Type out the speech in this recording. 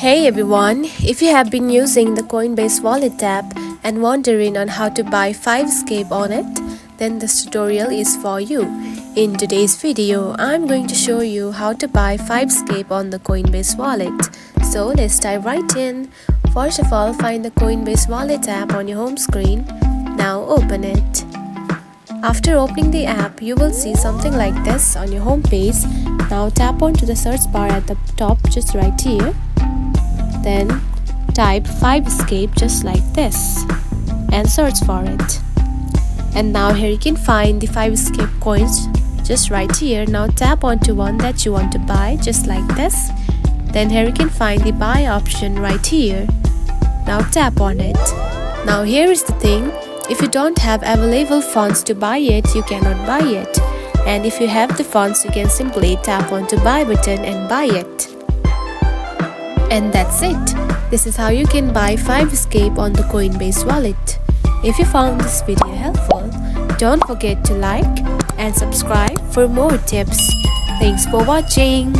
Hey everyone, if you have been using the Coinbase Wallet app and wondering on how to buy 5scape on it, then this tutorial is for you. In today's video, I'm going to show you how to buy 5scape on the Coinbase Wallet. So let's dive right in. First of all, find the Coinbase Wallet app on your home screen. Now open it. After opening the app, you will see something like this on your home page. Now tap onto the search bar at the top just right here. Then type 5scape just like this and search for it. And now here you can find the 5scape coins just right here. Now tap onto one that you want to buy just like this. Then here you can find the buy option right here. Now tap on it. Now here is the thing, if you don't have available funds to buy it, you cannot buy it. And if you have the funds, you can simply tap onto buy button and buy it. And that's it. This is how you can buy 5scape on the Coinbase Wallet. If you found this video helpful, don't forget to like and subscribe for more tips. Thanks for watching.